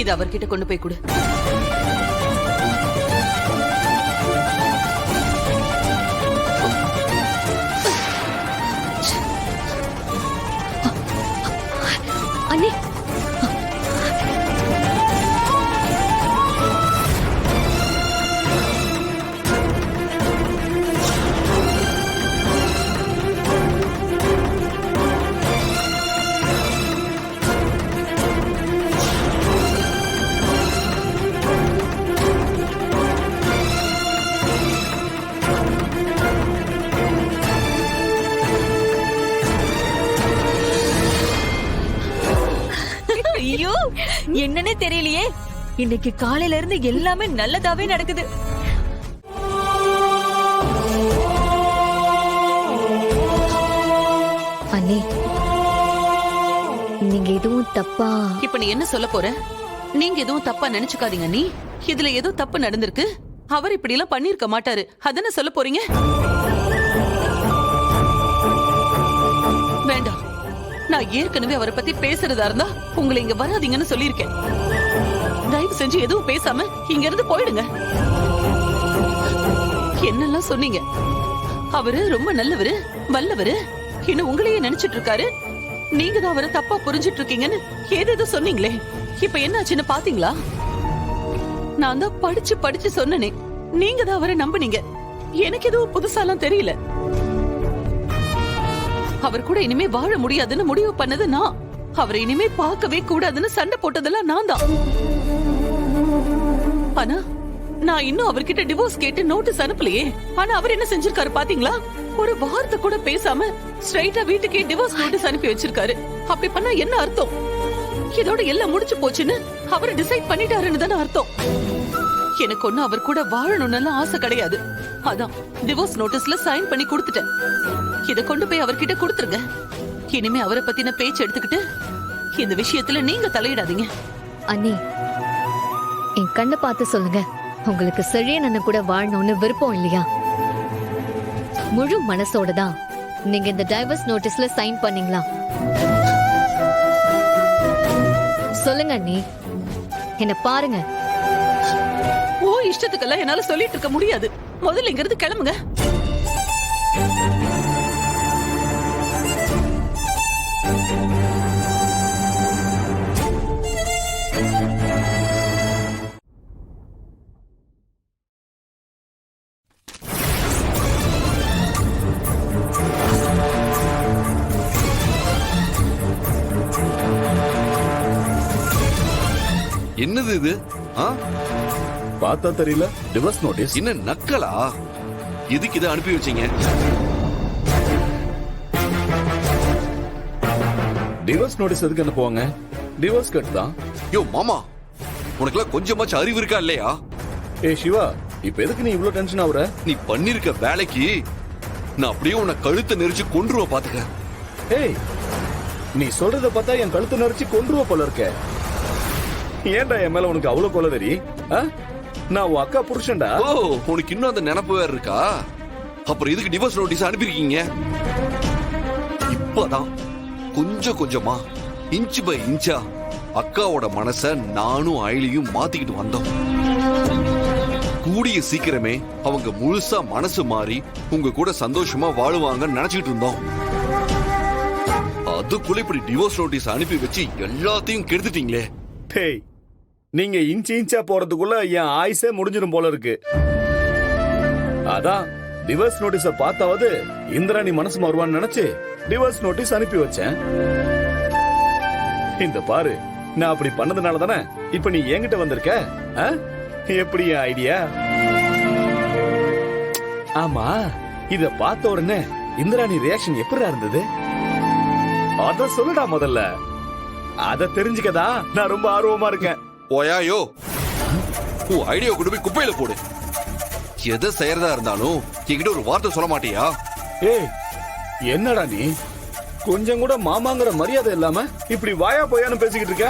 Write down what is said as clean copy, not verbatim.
இத அவர்கிட்ட கொண்டு போய் கொடு. அண்ணே, ஐயோ, என்னன்னே தெரியலையே. இன்னைக்கு காலையில இருந்து எல்லாமே நல்லதாவே நடக்குது. அண்ணே, நீங்க எதுவும் தப்பா? இப்ப நீ என்ன சொல்ல போற? நீங்க எதுவும் தப்பா நினைச்சுக்காதீங்க. நீ இதுல ஏதோ தப்பு நடந்திருக்கு. அவர் இப்படி எல்லாம் பண்ணிருக்க மாட்டாரு. அதானே சொல்ல போறீங்க? வேண்டாம். நான் ஏற்கனவே அவரை பத்தி பேசுறதா இருந்தா உங்களை இங்க வராதீங்கன்னு சொல்லியிருக்கேன். தயவு செஞ்சு எதுவும் பேசாம இங்க இருந்து போயிடுங்க. என்னெல்லாம் சொன்னீங்க? அவரு ரொம்ப நல்லவரு, வல்லவரு, இன்னும் உங்களையே நினைச்சிட்டு இருக்காரு. நீங்க தான் அவரை தப்பா புரிஞ்சிட்டு இருக்கீங்கன்னு ஏதேதோ சொன்னீங்களே. இப்ப என்ன ஆச்சுன்னு பாத்தீங்களா? நான் தான் படிச்சு படிச்சு சொன்னனே. நீங்க தான் அவரை நம்புனீங்க. எனக்கு எதுவும் புதுசாலாம் தெரியல. அவர் கூட இனிமே வாழ முடியாதுன்னு முடிவு பண்ணது நான். அவரை இனிமே பார்க்கவே கூடாதுன்னு சண்டை போட்டதெல்லாம் நான் தான். ஆனா நான் இன்னும் அவர்கிட்ட டிவோர்ஸ் கேட்டு நோட்டீஸ் அனுப்பலையே. ஆனா அவர் என்ன செஞ்சிருக்காரு பாத்தீங்களா? ஒரு வார்த்தை கூட பேசாம ஸ்ட்ரைட்டா வீட்டுக்கே டிவோர்ஸ் நோட்டீஸ் அனுப்பி வச்சிருக்காரு. அப்படி பண்ணா என்ன அர்த்தம்? இதோட எல்லாம் முடிச்சு போச்சுன்னு அவர் டிசைட் பண்ணிட்டாருன்னு தானே அர்த்தம். எனக்கு ஒண்ணு அவர் கூட வாழணும்னு ஆசை கிடையாது. அதான் டிவோர்ஸ் நோட்டீஸ்ல சைன் பண்ணி கொடுத்துட்டேன். இத கொண்டு போய் அவர்கிட்ட கொடுத்துருங்க. இனிமே அவரை பத்தின பேச்சு எடுத்துக்கிட்டு இந்த விஷயத்துல நீங்க தலையிடாதீங்க. அண்ணே, என் கண்ணை பார்த்து சொல்லுங்க. உங்களுக்கு செழியன் கூட வாழணும்னு விருப்பம் இல்லையா? முழு மனசோட தான் நீங்க இந்த டைவர்ஸ் நோட்டீஸ்ல சைன் பண்ணீங்களா? சொல்லுங்க அண்ணி, என்ன பாருங்க. ஓ இஷ்டத்துக்கெல்லாம் என்னால சொல்லிட்டு இருக்க முடியாது. முதல்ல இங்க இருந்து கிளம்புங்க. என்னது இது? பார்த்தா தெரியல, டிவோர்ஸ் நோட்டீஸ். என்ன நக்கலா? எதுக்கு இதை அனுப்பி வச்சீங்க? டிவோர்ஸ் நோட்டீஸ் எதுக்கு அனுப்புவாங்க? டிவோர்ஸ் கட் தான். யோ மாமா, உனக்குலாம் கொஞ்சமாச்சும் அறிவு இருக்கா இல்லையா? ஏய் சிவா, இப்ப எதுக்கு நீ இவ்ளோ டென்ஷன் ஆகுற? நீ பண்ணிருக்க வேலைக்கு நான் அப்படியே உன்னை கழுத்தை நெரிச்சு கொன்றுவ பாத்துக்க. ஏய், நீ சொல்றத பார்த்தா என் கழுத்தை நெரிச்சு கொன்றுவ போல இருக்க. ஏன்டா என் மேல உனக்கு அவ்வளவு கொலவெறி? நான் உன் அக்கா புருஷன்டா. ஓ, உனக்கு இன்னும் அந்த நினைப்பு வேற இருக்கா? அப்புறம் எதுக்கு டிவோர்ஸ் நோட்டீஸ் அனுப்பிருக்கீங்க? இப்பதான் கொஞ்சம் கொஞ்சமா இன்ச் பை இன்ச்சா அக்காவோட மனச நானும் அயலியும் மாத்திக்கிட்டு வந்தோம். கூடிய சீக்கிரமே அவங்க முழுசா மனசு மாறி உங்க கூட சந்தோஷமா வாழுவாங்கன்னு நினைச்சிட்டு இருந்தோம். அதுக்குள்ள இப்படி டிவோர்ஸ் நோட்டீஸ் அனுப்பி வச்சு எல்லாத்தையும் கெடுத்துட்டீங்களே. டேய், நீங்க இன்ச் இன்ச்சா போறதுக்குள்ள என் ஆயுசே முடிஞ்சிடும் போல இருக்கு. அதான் டிவோர்ஸ் நோட்டீஸ பார்த்தாவது இந்திராணி மனசு மாறுவான்னு நினைச்சு டிவோர்ஸ் நோட்டீஸ் அனுப்பி வச்சேன். இந்த பாரு, நான் அப்படி பண்ணதுனால தானே இப்ப நீ என்கிட்ட வந்திருக்க. எப்படி ஐடியா? ஆமா, இத பார்த்த உடனே இந்திராணி ரியாக்ஷன் எப்படிடா இருந்தது? அத சொல்லுடா முதல்ல. அத தெரிஞ்சுக்கதா நான் ரொம்ப ஆர்வமா இருக்கேன். ஓயாயோ, உன் ஐடியா கொண்டு போய் குப்பையில போடு. எதை செய்யறதா இருந்தாலும் என்கிட்ட ஒரு வார்த்தை சொல்ல மாட்டியா? ஏய், என்னடா நீ கொஞ்சம் கூட மாமாங்கிற மரியாதை இல்லாம இப்படி வாயா போயான்னு பேசிக்கிட்டு இருக்க?